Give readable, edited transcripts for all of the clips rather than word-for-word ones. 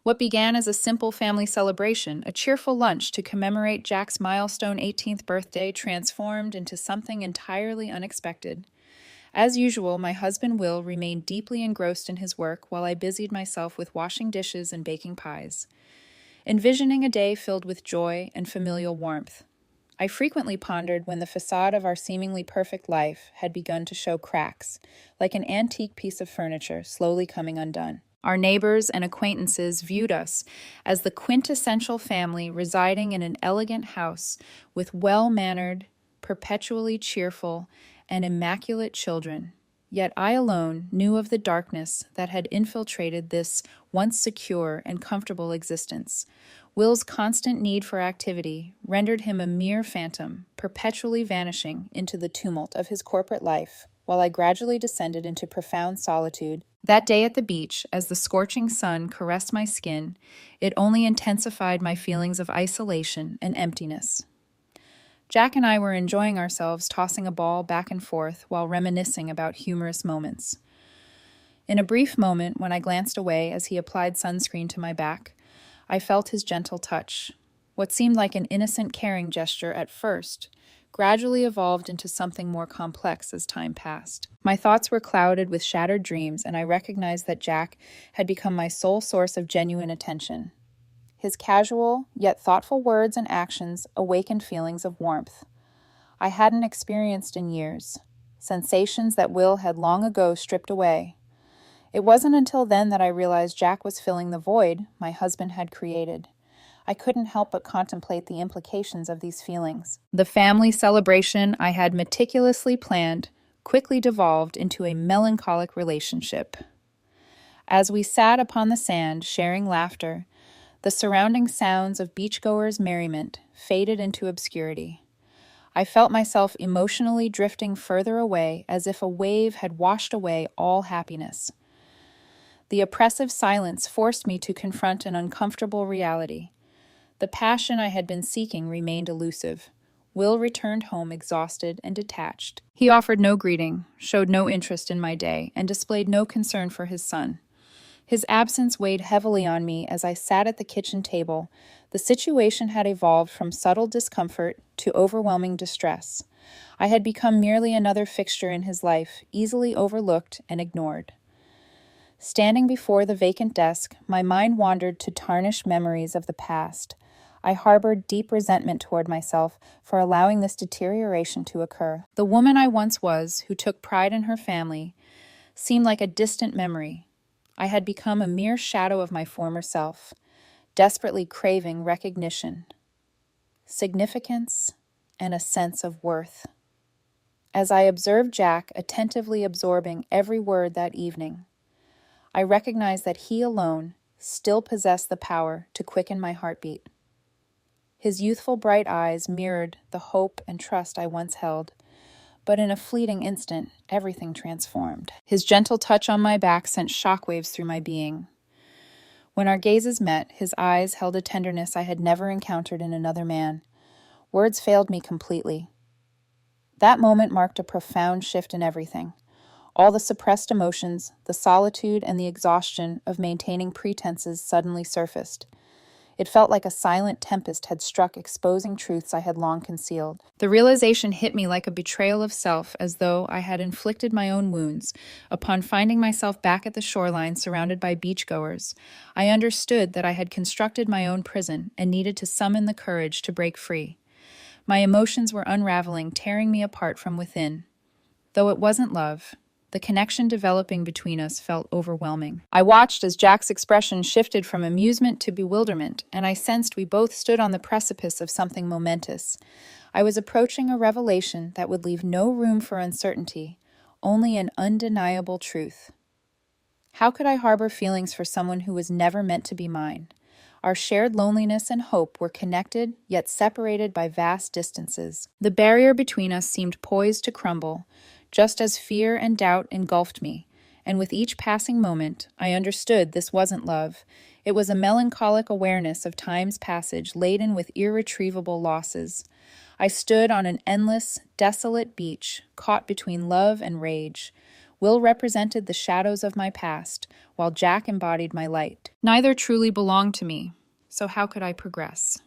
What began as a simple family celebration, a cheerful lunch to commemorate Jack's milestone 18th birthday, transformed into something entirely unexpected. As usual, my husband Will remained deeply engrossed in his work while I busied myself with washing dishes and baking pies, envisioning a day filled with joy and familial warmth. I frequently pondered when the facade of our seemingly perfect life had begun to show cracks, like an antique piece of furniture slowly coming undone. Our neighbors and acquaintances viewed us as the quintessential family residing in an elegant house with well-mannered, perpetually cheerful, and immaculate children. Yet I alone knew of the darkness that had infiltrated this once secure and comfortable existence. Will's constant need for activity rendered him a mere phantom, perpetually vanishing into the tumult of his corporate life, while I gradually descended into profound solitude. That day at the beach, as the scorching sun caressed my skin, it only intensified my feelings of isolation and emptiness. Jack and I were enjoying ourselves, tossing a ball back and forth while reminiscing about humorous moments. In a brief moment, when I glanced away as he applied sunscreen to my back, I felt his gentle touch. What seemed like an innocent, caring gesture at first gradually evolved into something more complex as time passed. My thoughts were clouded with shattered dreams, and I recognized that Jack had become my sole source of genuine attention. His casual, yet thoughtful words and actions awakened feelings of warmth I hadn't experienced in years, sensations that Will had long ago stripped away. It wasn't until then that I realized Jack was filling the void my husband had created. I couldn't help but contemplate the implications of these feelings. The family celebration I had meticulously planned quickly devolved into a melancholic relationship. As we sat upon the sand, sharing laughter, the surrounding sounds of beachgoers' merriment faded into obscurity. I felt myself emotionally drifting further away, as if a wave had washed away all happiness. The oppressive silence forced me to confront an uncomfortable reality. The passion I had been seeking remained elusive. Will returned home exhausted and detached. He offered no greeting, showed no interest in my day, and displayed no concern for his son. His absence weighed heavily on me as I sat at the kitchen table. The situation had evolved from subtle discomfort to overwhelming distress. I had become merely another fixture in his life, easily overlooked and ignored. Standing before the vacant desk, my mind wandered to tarnished memories of the past. I harbored deep resentment toward myself for allowing this deterioration to occur. The woman I once was, who took pride in her family, seemed like a distant memory. I had become a mere shadow of my former self, desperately craving recognition, significance, and a sense of worth. As I observed Jack attentively absorbing every word that evening, I recognized that he alone still possessed the power to quicken my heartbeat. His youthful bright eyes mirrored the hope and trust I once held, but in a fleeting instant, everything transformed. His gentle touch on my back sent shockwaves through my being. When our gazes met, his eyes held a tenderness I had never encountered in another man. Words failed me completely. That moment marked a profound shift in everything. All the suppressed emotions, the solitude, and the exhaustion of maintaining pretenses suddenly surfaced. It felt like a silent tempest had struck, exposing truths I had long concealed. The realization hit me like a betrayal of self, as though I had inflicted my own wounds. Upon finding myself back at the shoreline surrounded by beachgoers, I understood that I had constructed my own prison and needed to summon the courage to break free. My emotions were unraveling, tearing me apart from within. Though it wasn't love, the connection developing between us felt overwhelming. I watched as Jack's expression shifted from amusement to bewilderment, and I sensed we both stood on the precipice of something momentous. I was approaching a revelation that would leave no room for uncertainty, only an undeniable truth. How could I harbor feelings for someone who was never meant to be mine? Our shared loneliness and hope were connected, yet separated by vast distances. The barrier between us seemed poised to crumble, just as fear and doubt engulfed me, and with each passing moment, I understood this wasn't love. It was a melancholic awareness of time's passage laden with irretrievable losses. I stood on an endless, desolate beach, caught between love and rage. Will represented the shadows of my past, while Jack embodied my light. Neither truly belonged to me, so how could I progress?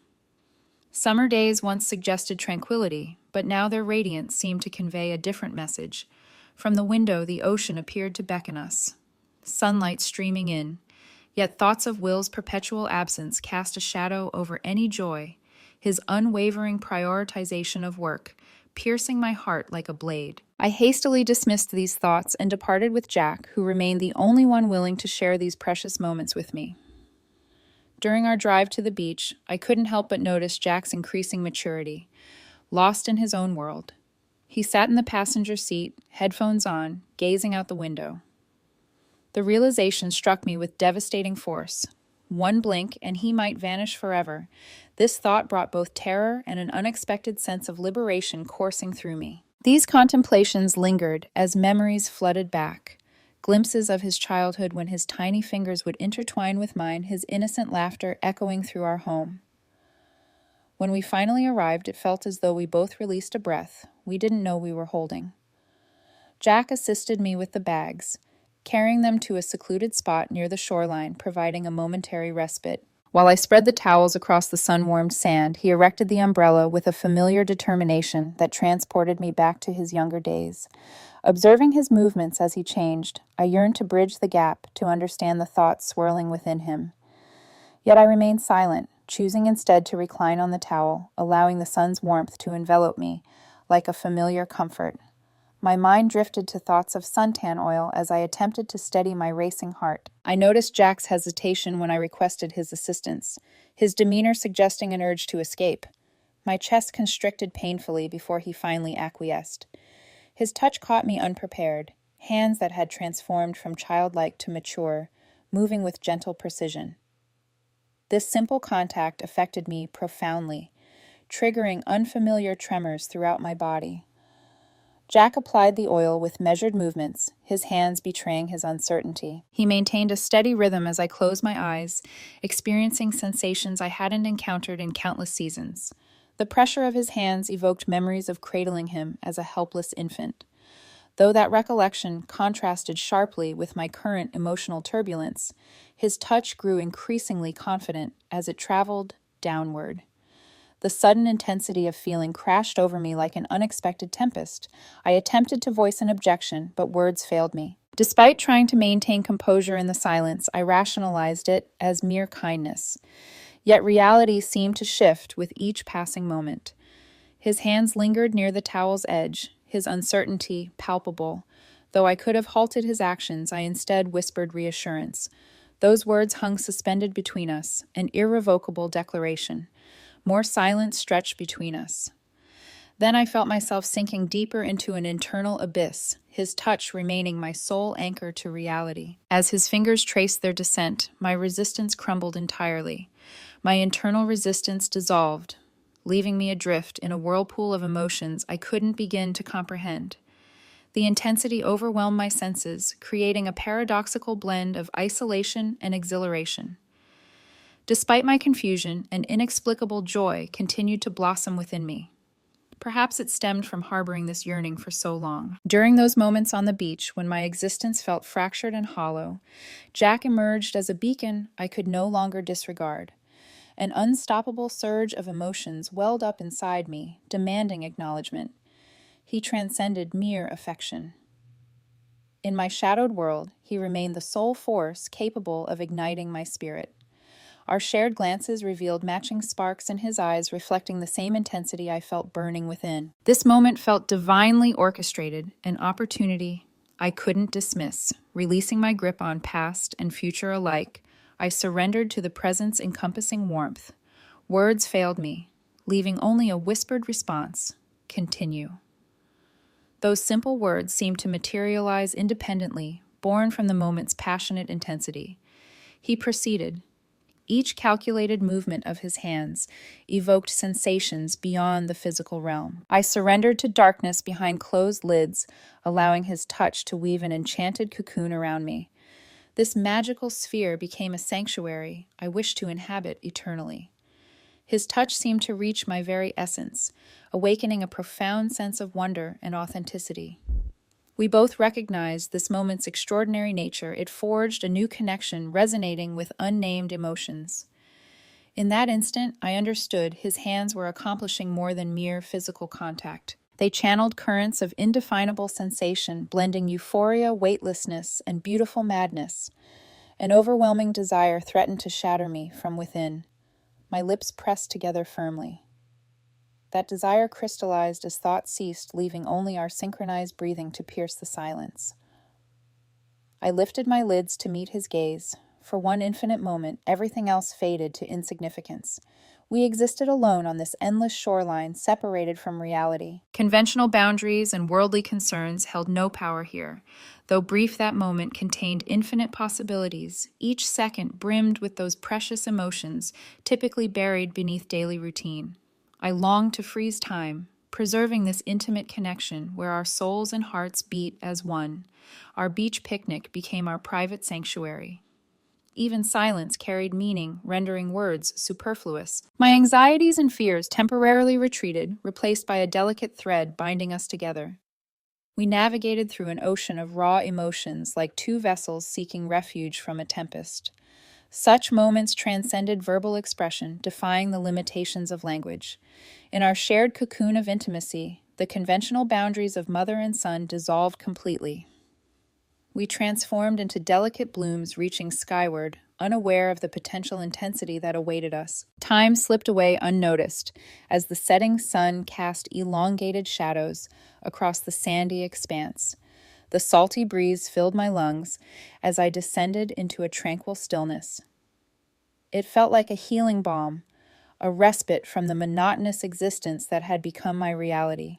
Summer days once suggested tranquility, but now their radiance seemed to convey a different message. From the window, the ocean appeared to beckon us, sunlight streaming in, yet thoughts of Will's perpetual absence cast a shadow over any joy, his unwavering prioritization of work, piercing my heart like a blade. I hastily dismissed these thoughts and departed with Jack, who remained the only one willing to share these precious moments with me. During our drive to the beach, I couldn't help but notice Jack's increasing maturity, lost in his own world. He sat in the passenger seat, headphones on, gazing out the window. The realization struck me with devastating force. One blink, and he might vanish forever. This thought brought both terror and an unexpected sense of liberation coursing through me. These contemplations lingered as memories flooded back. Glimpses of his childhood when his tiny fingers would intertwine with mine, his innocent laughter echoing through our home. When we finally arrived, it felt as though we both released a breath we didn't know we were holding. Jack assisted me with the bags, carrying them to a secluded spot near the shoreline, providing a momentary respite. While I spread the towels across the sun-warmed sand, he erected the umbrella with a familiar determination that transported me back to his younger days. Observing his movements as he changed, I yearned to bridge the gap, to understand the thoughts swirling within him. Yet I remained silent, choosing instead to recline on the towel, allowing the sun's warmth to envelop me like a familiar comfort. My mind drifted to thoughts of suntan oil as I attempted to steady my racing heart. I noticed Jack's hesitation when I requested his assistance, his demeanor suggesting an urge to escape. My chest constricted painfully before he finally acquiesced. His touch caught me unprepared, hands that had transformed from childlike to mature, moving with gentle precision. This simple contact affected me profoundly, triggering unfamiliar tremors throughout my body. Jack applied the oil with measured movements, his hands betraying his uncertainty. He maintained a steady rhythm as I closed my eyes, experiencing sensations I hadn't encountered in countless seasons. The pressure of his hands evoked memories of cradling him as a helpless infant. Though that recollection contrasted sharply with my current emotional turbulence, his touch grew increasingly confident as it traveled downward. The sudden intensity of feeling crashed over me like an unexpected tempest. I attempted to voice an objection, but words failed me. Despite trying to maintain composure in the silence, I rationalized it as mere kindness. Yet reality seemed to shift with each passing moment. His hands lingered near the towel's edge, his uncertainty palpable. Though I could have halted his actions, I instead whispered reassurance. Those words hung suspended between us, an irrevocable declaration. More silence stretched between us. Then I felt myself sinking deeper into an internal abyss, his touch remaining my sole anchor to reality. As his fingers traced their descent, my resistance crumbled entirely. My internal resistance dissolved, leaving me adrift in a whirlpool of emotions I couldn't begin to comprehend. The intensity overwhelmed my senses, creating a paradoxical blend of isolation and exhilaration. Despite my confusion, an inexplicable joy continued to blossom within me. Perhaps it stemmed from harboring this yearning for so long. During those moments on the beach, when my existence felt fractured and hollow, Jack emerged as a beacon I could no longer disregard. An unstoppable surge of emotions welled up inside me, demanding acknowledgement. He transcended mere affection. In my shadowed world, he remained the sole force capable of igniting my spirit. Our shared glances revealed matching sparks in his eyes, reflecting the same intensity I felt burning within. This moment felt divinely orchestrated, an opportunity I couldn't dismiss. Releasing my grip on past and future alike, I surrendered to the present's encompassing warmth. Words failed me, leaving only a whispered response: continue. Those simple words seemed to materialize independently, born from the moment's passionate intensity. He proceeded. Each calculated movement of his hands evoked sensations beyond the physical realm. I surrendered to darkness behind closed lids, allowing his touch to weave an enchanted cocoon around me. This magical sphere became a sanctuary I wished to inhabit eternally. His touch seemed to reach my very essence, awakening a profound sense of wonder and authenticity. We both recognized this moment's extraordinary nature. It forged a new connection resonating with unnamed emotions. In that instant, I understood his hands were accomplishing more than mere physical contact. They channeled currents of indefinable sensation, blending euphoria, weightlessness, and beautiful madness. An overwhelming desire threatened to shatter me from within. My lips pressed together firmly. That desire crystallized as thought ceased, leaving only our synchronized breathing to pierce the silence. I lifted my lids to meet his gaze. For one infinite moment, everything else faded to insignificance. We existed alone on this endless shoreline, separated from reality. Conventional boundaries and worldly concerns held no power here. Though brief, that moment contained infinite possibilities. Each second brimmed with those precious emotions, typically buried beneath daily routine. I longed to freeze time, preserving this intimate connection where our souls and hearts beat as one. Our beach picnic became our private sanctuary. Even silence carried meaning, rendering words superfluous. My anxieties and fears temporarily retreated, replaced by a delicate thread binding us together. We navigated through an ocean of raw emotions like two vessels seeking refuge from a tempest. Such moments transcended verbal expression, defying the limitations of language. In our shared cocoon of intimacy, the conventional boundaries of mother and son dissolved completely. We transformed into delicate blooms reaching skyward, unaware of the potential intensity that awaited us. Time slipped away unnoticed as the setting sun cast elongated shadows across the sandy expanse. The salty breeze filled my lungs as I descended into a tranquil stillness. It felt like a healing balm, a respite from the monotonous existence that had become my reality.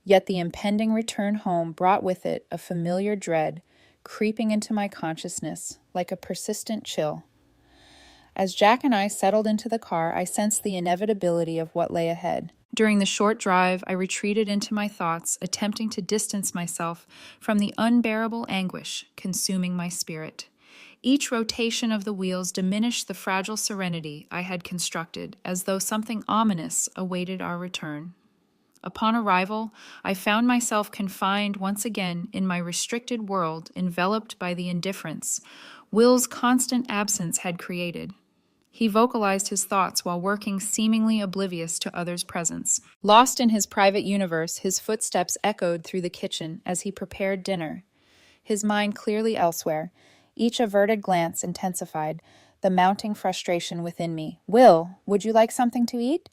Yet the impending return home brought with it a familiar dread, creeping into my consciousness like a persistent chill. As Jack and I settled into the car, I sensed the inevitability of what lay ahead. During the short drive, I retreated into my thoughts, attempting to distance myself from the unbearable anguish consuming my spirit. Each rotation of the wheels diminished the fragile serenity I had constructed, as though something ominous awaited our return. Upon arrival, I found myself confined once again in my restricted world, enveloped by the indifference Will's constant absence had created. He vocalized his thoughts while working, seemingly oblivious to others' presence. Lost in his private universe, his footsteps echoed through the kitchen as he prepared dinner, his mind clearly elsewhere. Each averted glance intensified the mounting frustration within me. "Will, would you like something to eat?"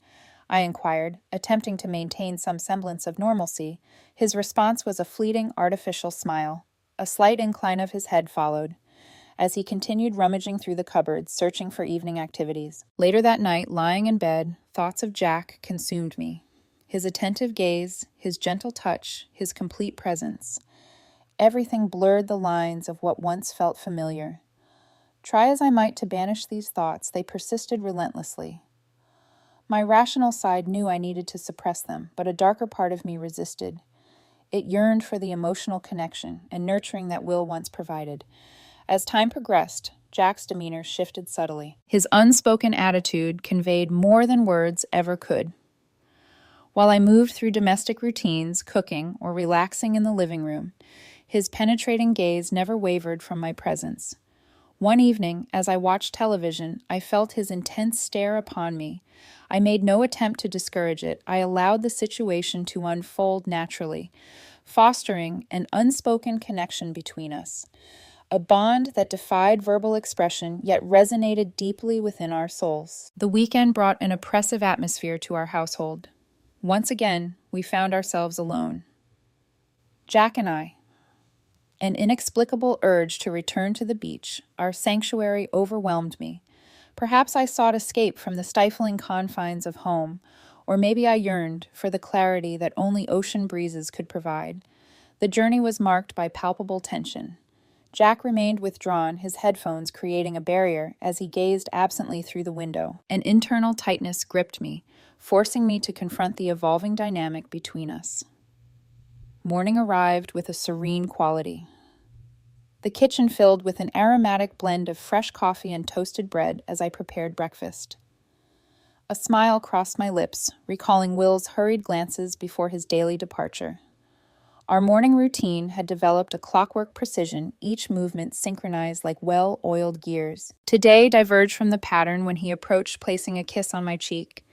I inquired, attempting to maintain some semblance of normalcy. His response was a fleeting, artificial smile. A slight incline of his head followed, as he continued rummaging through the cupboards, searching for evening activities. Later that night, lying in bed, thoughts of Jack consumed me. His attentive gaze, his gentle touch, his complete presence. Everything blurred the lines of what once felt familiar. Try as I might to banish these thoughts, they persisted relentlessly. My rational side knew I needed to suppress them, but a darker part of me resisted. It yearned for the emotional connection and nurturing that Will once provided. As time progressed, Jack's demeanor shifted subtly. His unspoken attitude conveyed more than words ever could. While I moved through domestic routines, cooking, or relaxing in the living room, his penetrating gaze never wavered from my presence. One evening, as I watched television, I felt his intense stare upon me. I made no attempt to discourage it. I allowed the situation to unfold naturally, fostering an unspoken connection between us. A bond that defied verbal expression, yet resonated deeply within our souls. The weekend brought an oppressive atmosphere to our household. Once again, we found ourselves alone. Jack and I. An inexplicable urge to return to the beach, our sanctuary, overwhelmed me. Perhaps I sought escape from the stifling confines of home, or maybe I yearned for the clarity that only ocean breezes could provide. The journey was marked by palpable tension. Jack remained withdrawn, his headphones creating a barrier as he gazed absently through the window. An internal tightness gripped me, forcing me to confront the evolving dynamic between us. Morning arrived with a serene quality. The kitchen filled with an aromatic blend of fresh coffee and toasted bread as I prepared breakfast. A smile crossed my lips, recalling Will's hurried glances before his daily departure. Our morning routine had developed a clockwork precision, each movement synchronized like well-oiled gears. Today diverged from the pattern when he approached, placing a kiss on my cheek.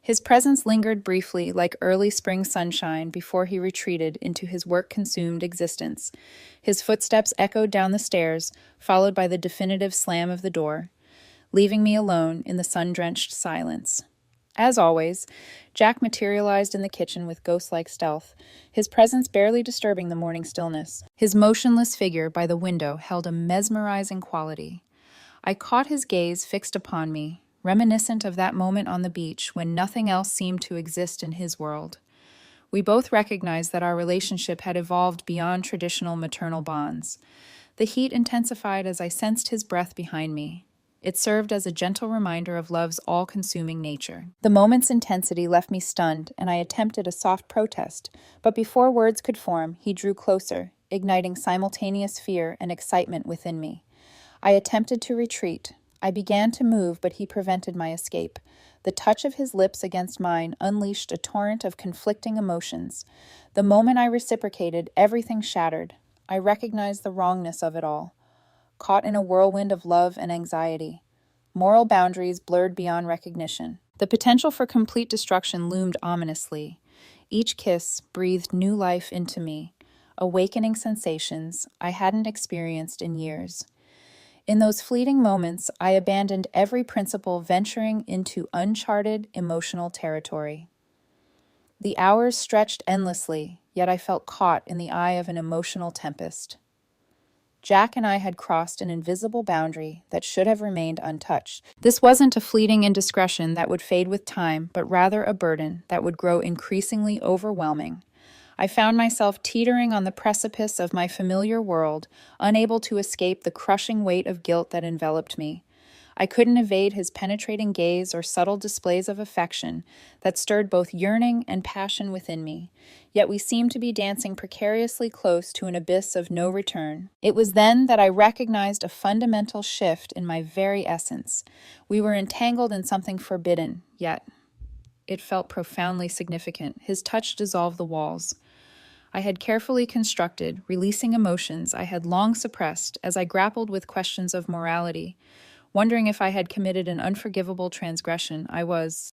His presence lingered briefly like early spring sunshine before he retreated into his work-consumed existence. His footsteps echoed down the stairs, followed by the definitive slam of the door, leaving me alone in the sun-drenched silence. As always, Jack materialized in the kitchen with ghost-like stealth, his presence barely disturbing the morning stillness. His motionless figure by the window held a mesmerizing quality. I caught his gaze fixed upon me, reminiscent of that moment on the beach when nothing else seemed to exist in his world. We both recognized that our relationship had evolved beyond traditional maternal bonds. The heat intensified as I sensed his breath behind me. It served as a gentle reminder of love's all-consuming nature. The moment's intensity left me stunned, and I attempted a soft protest, but before words could form, he drew closer, igniting simultaneous fear and excitement within me. I attempted to retreat. I began to move, but he prevented my escape. The touch of his lips against mine unleashed a torrent of conflicting emotions. The moment I reciprocated, everything shattered. I recognized the wrongness of it all. Caught in a whirlwind of love and anxiety. Moral boundaries blurred beyond recognition. The potential for complete destruction loomed ominously. Each kiss breathed new life into me, awakening sensations I hadn't experienced in years. In those fleeting moments, I abandoned every principle, venturing into uncharted emotional territory. The hours stretched endlessly, yet I felt caught in the eye of an emotional tempest. Jack and I had crossed an invisible boundary that should have remained untouched. This wasn't a fleeting indiscretion that would fade with time, but rather a burden that would grow increasingly overwhelming. I found myself teetering on the precipice of my familiar world, unable to escape the crushing weight of guilt that enveloped me. I couldn't evade his penetrating gaze or subtle displays of affection that stirred both yearning and passion within me, yet we seemed to be dancing precariously close to an abyss of no return. It was then that I recognized a fundamental shift in my very essence. We were entangled in something forbidden, yet it felt profoundly significant. His touch dissolved the walls I had carefully constructed, releasing emotions I had long suppressed as I grappled with questions of morality. Wondering if I had committed an unforgivable transgression, I was